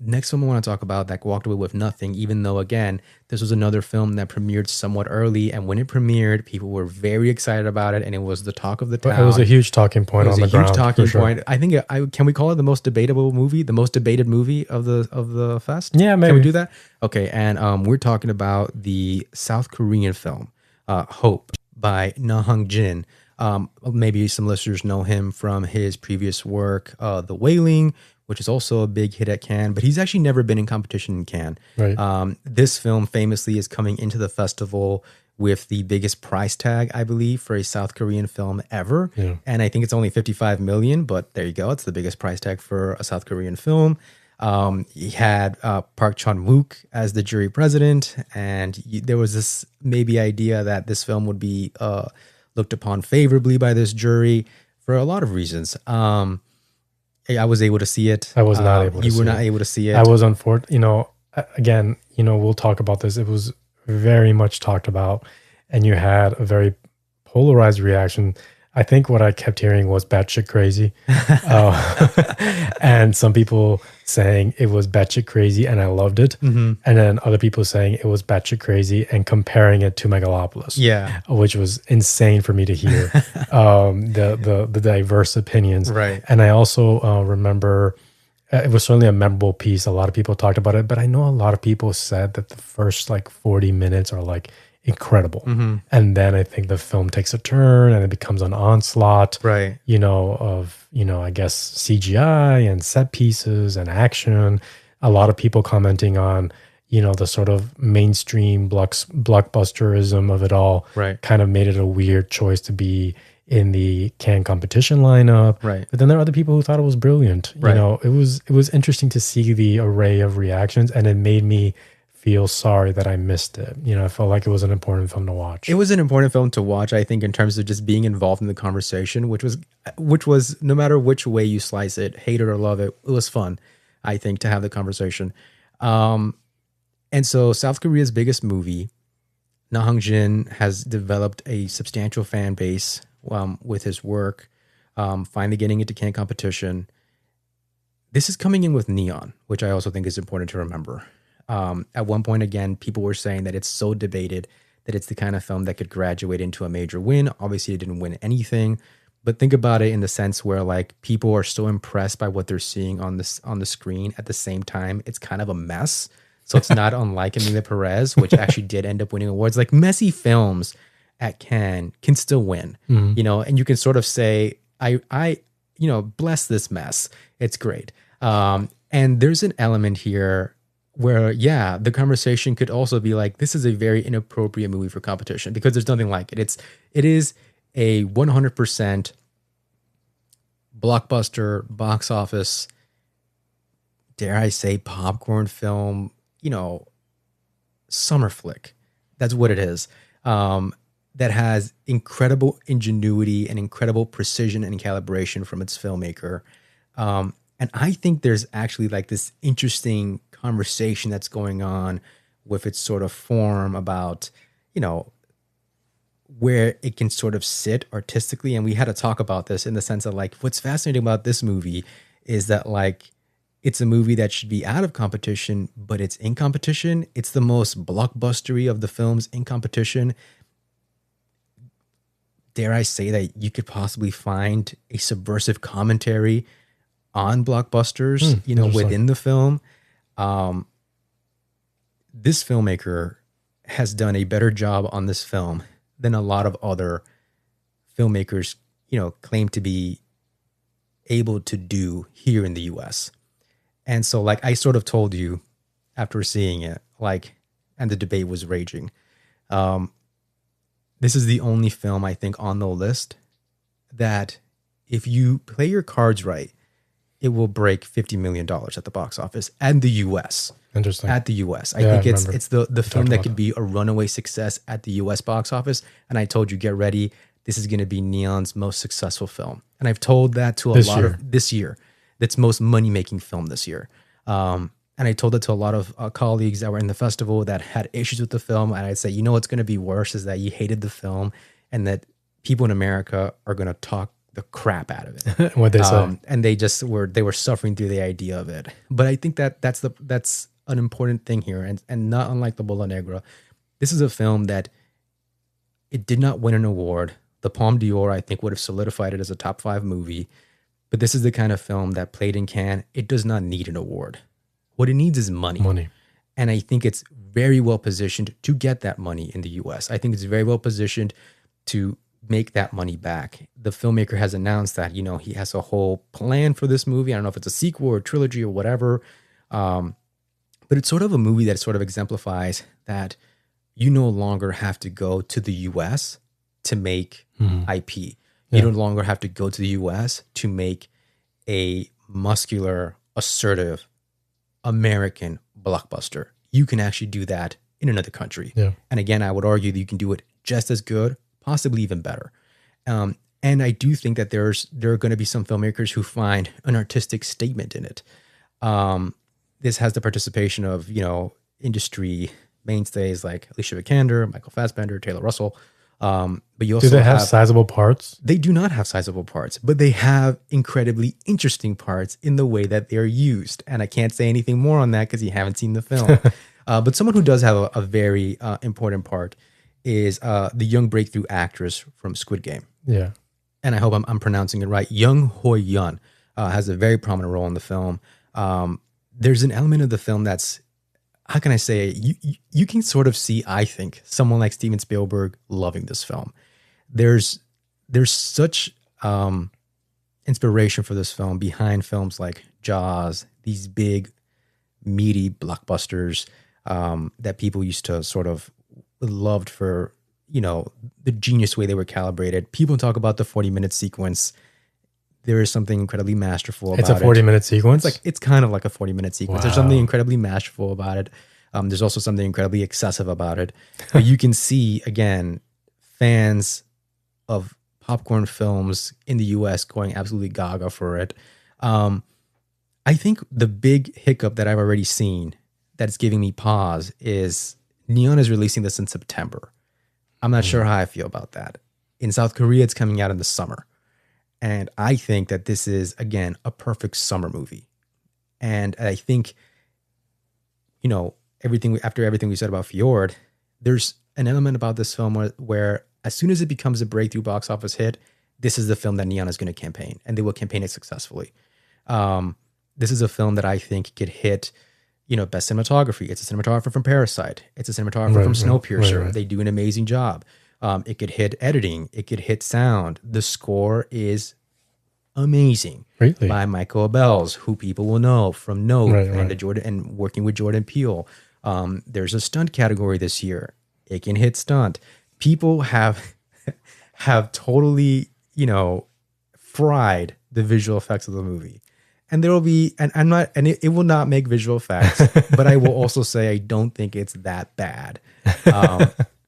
next film I want to talk about that walked away with nothing, even though, again, this was another film that premiered somewhat early. And when it premiered, people were very excited about it. And it was the talk of the But it was a town. huge talking It point was on a the huge ground, for talking sure. point. I think can we call it the most debatable movie, the most debated movie of the fest? Yeah, Can we maybe. do that? Okay, and we're talking about the South Korean film Hope by Hong-jin. Maybe some listeners know him from his previous work, The Wailing, which is also a big hit at Cannes, but he's actually never been in competition in Cannes. Right. This film famously is coming into the festival with the biggest price tag, I believe, for a South Korean film ever. Yeah. And I think it's only 55 million, but there you go. It's the biggest price tag for a South Korean film. He had Park Chan-wook as the jury president, and there was this maybe idea that this film would be looked upon favorably by this jury for a lot of reasons. I was able to see it. I was not able to see it. You were not able to see it. I was unfortunate. Again, we'll talk about this. It was very much talked about, and you had a very polarized reaction. I think what I kept hearing was batshit crazy. And some people saying it was batshit crazy and I loved it. Mm-hmm. And then other people saying it was batshit crazy and comparing it to Megalopolis. Yeah. Which was insane for me to hear. The diverse opinions. Right. And I also remember it was certainly a memorable piece. A lot of people talked about it, but I know a lot of people said that the first 40 minutes are incredible. Mm-hmm. And then I think the film takes a turn and it becomes an onslaught, Right. of, I guess CGI and set pieces and action. A lot of people commenting on, the sort of mainstream blockbusterism of it all. Right. Kind of made it a weird choice to be in the Cannes competition lineup. Right. But then there are other people who thought it was brilliant. Right. It was interesting to see the array of reactions, and it made me feel sorry that I missed it. I felt like it was an important film to watch. It was an important film to watch, I think, in terms of just being involved in the conversation, which was no matter which way you slice it, hate it or love it, it was fun, I think, to have the conversation. And so South Korea's biggest movie, Na Hong-jin has developed a substantial fan base with his work, finally getting into Cannes competition. This is coming in with Neon, which I also think is important to remember. At one point, again, people were saying that it's so debated that it's the kind of film that could graduate into a major win. Obviously, it didn't win anything, but think about it in the sense where people are so impressed by what they're seeing on the screen. At the same time, it's kind of a mess. So it's not unlike Emilia Perez, which actually did end up winning awards. Messy films at Cannes can still win, and you can sort of say, I bless this mess. It's great. And there's an element here where, the conversation could also be this is a very inappropriate movie for competition because there's nothing like it. It is a 100% blockbuster, box office, dare I say, popcorn film, summer flick. That's what it is. That has incredible ingenuity and incredible precision and calibration from its filmmaker. And I think there's actually this interesting conversation that's going on with its sort of form about, where it can sort of sit artistically. And we had to talk about this in the sense of what's fascinating about this movie is that it's a movie that should be out of competition, but it's in competition. It's the most blockbustery of the films in competition. Dare I say that you could possibly find a subversive commentary on blockbusters, within the film. This filmmaker has done a better job on this film than a lot of other filmmakers, claim to be able to do here in the US. And so I sort of told you after seeing it, and the debate was raging. This is the only film I think on the list that if you play your cards right, it will break $50 million at the box office and the US. Interesting. At the US. I think it's the film that could that. be a runaway success at the US box office. And I told you, get ready. This is going to be Neon's most successful film. And I've told that to this year. That's most money-making film this year. And I told it to a lot of colleagues that were in the festival that had issues with the film. And I'd say, what's going to be worse is that you hated the film and that people in America are going to talk the crap out of it. What they say. And they were suffering through the idea of it. But I think that's an important thing here, and not unlike the Bola Negra, this is a film that it did not win an award. The Palme d'Or, I think, would have solidified it as a top 5 movie. But this is the kind of film that played in Cannes. It does not need an award. What it needs is money. Money. And I think it's very well positioned to get that money in the US. I think it's very well positioned to make that money back. The filmmaker has announced that, he has a whole plan for this movie. I don't know if it's a sequel or a trilogy or whatever. But it's sort of a movie that sort of exemplifies that you no longer have to go to the US to make IP. You no longer have to go to the US to make a muscular, assertive American blockbuster. You can actually do that in another country. Yeah. And again, I would argue that you can do it just as good, possibly even better. And I do think that there are going to be some filmmakers who find an artistic statement in it. This has the participation of, industry mainstays like Alicia Vikander, Michael Fassbender, Taylor Russell. But you also do they have sizable parts? They do not have sizable parts, but they have incredibly interesting parts in the way that they're used. And I can't say anything more on that because you haven't seen the film. But someone who does have a very important part is the young breakthrough actress from Squid Game. Yeah. And I hope I'm pronouncing it right. Young Hoi-yun has a very prominent role in the film. There's an element of the film that's, how can I say it? You can sort of see, I think, someone like Steven Spielberg loving this film. There's such inspiration for this film behind films like Jaws, these big, meaty blockbusters that people used to sort of loved for, the genius way they were calibrated. People talk about the 40-minute sequence. There is something incredibly masterful about it. It's a 40-minute sequence? It's kind of like a 40-minute sequence. Wow. There's something incredibly masterful about it. There's also something incredibly excessive about it. But you can see, again, fans of popcorn films in the US going absolutely gaga for it. I think the big hiccup that I've already seen that's giving me pause is Neon is releasing this in September. I'm not sure how I feel about that. In South Korea, it's coming out in the summer. And I think that this is, again, a perfect summer movie. And I think, after everything we said about Fjord, there's an element about this film where as soon as it becomes a breakthrough box office hit, this is the film that Neon is going to campaign, and they will campaign it successfully. This is a film that I think could hit, best cinematography. It's a cinematographer from Parasite. It's a cinematographer from Snowpiercer. Right. They do an amazing job. It could hit editing. It could hit sound. The score is amazing. Really? By Michael Abels, who people will know from Nope and working with Jordan Peele. There's a stunt category this year. It can hit stunt. People have totally, fried the visual effects of the movie. And there will be, it will not make visual effects, but I will also say I don't think it's that bad.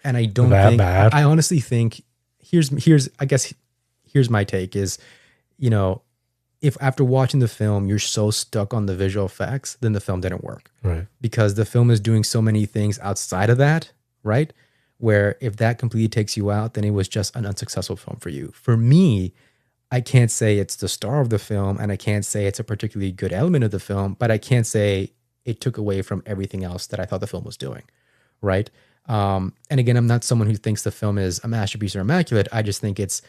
And I don't think bad. I honestly think here's my take is, if after watching the film you're so stuck on the visual effects, then the film didn't work. Right. Because the film is doing so many things outside of that, right? Where if that completely takes you out, then it was just an unsuccessful film for you. For me, I can't say it's the star of the film, and I can't say it's a particularly good element of the film, but I can't say it took away from everything else that I thought the film was doing, right? And again, I'm not someone who thinks the film is a masterpiece or immaculate. I just think it's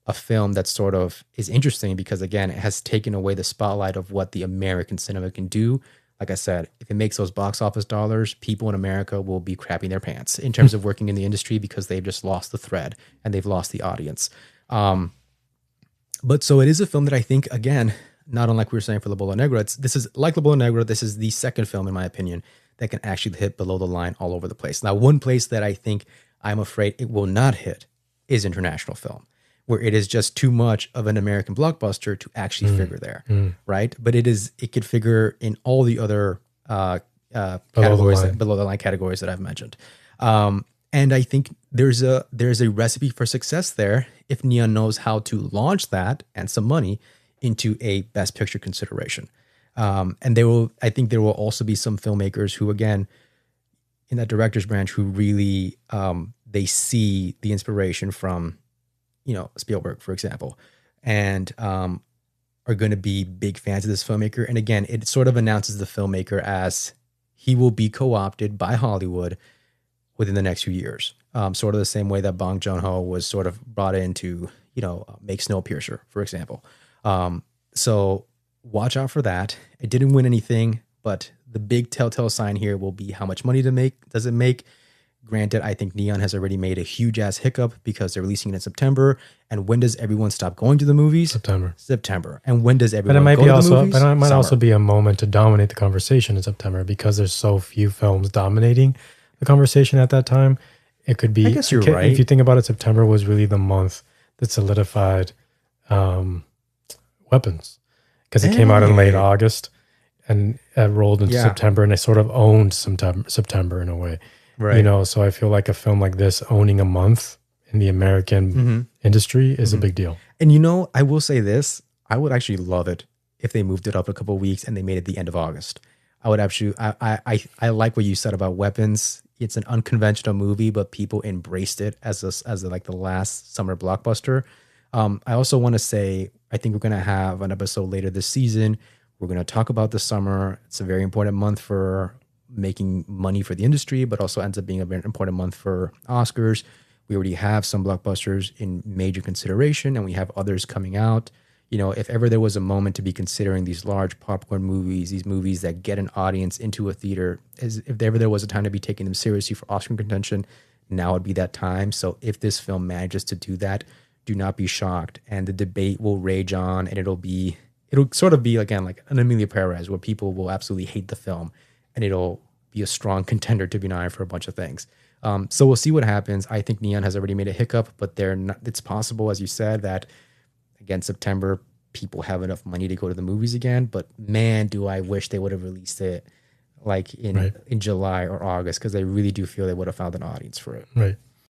a film that sort of is interesting because, again, it has taken away the spotlight of what the American cinema can do. Like I said, if it makes those box office dollars, people in America will be crapping their pants in terms of working in the industry because they've just lost the thread and they've lost the audience. But so it is a film that I think, again, not unlike we were saying for La Bola Negra, this is like La Bola Negra, this is the second film, in my opinion, that can actually hit below the line all over the place. Now, one place that I think I'm afraid it will not hit is international film, where it is just too much of an American blockbuster to actually figure there, right? But it could figure in all the other below the line categories that I've mentioned. And I think there's a recipe for success there if Neon knows how to launch that and some money into a Best Picture consideration. And I think there will also be some filmmakers who, again, in that director's branch, who really they see the inspiration from, Spielberg, for example, and are going to be big fans of this filmmaker. And again, it sort of announces the filmmaker as he will be co-opted by Hollywood within the next few years. Sort of the same way that Bong Joon-ho was sort of brought in to, make Snowpiercer, for example. So watch out for that. It didn't win anything, but the big telltale sign here will be how much money does it make. Granted, I think Neon has already made a huge ass hiccup because they're releasing it in September. And when does everyone stop going to the movies? September. And when does everyone go to the movies? But it might also be a moment to dominate the conversation in September because there's so few films dominating the conversation at that time. It could be. I guess you're right. If you think about it, September was really the month that solidified Weapons because it came out in late August and rolled into September, and they sort of owned September in a way. Right. So I feel like a film like this owning a month in the American industry is a big deal. And I will say this, I would actually love it if they moved it up a couple of weeks and they made it the end of August. I would actually, I like what you said about Weapons. It's an unconventional movie, but people embraced it as like the last summer blockbuster. I also want to say, I think we're going to have an episode later this season. We're going to talk about the summer. It's a very important month for making money for the industry, but also ends up being a very important month for Oscars. We already have some blockbusters in major consideration, and we have others coming out. If ever there was a moment to be considering these large popcorn movies, these movies that get an audience into a theater, if ever there was a time to be taking them seriously for Oscar contention, now would be that time. So if this film manages to do that, do not be shocked. And the debate will rage on, and it'll sort of be, again, like an Emilia Perez, where people will absolutely hate the film, and it'll be a strong contender to be nominated for a bunch of things. So we'll see what happens. I think Neon has already made a hiccup, but it's possible, as you said, that, again, September, people have enough money to go to the movies again. But man, do I wish they would have released it like in July or August, because I really do feel they would have found an audience for it. Right.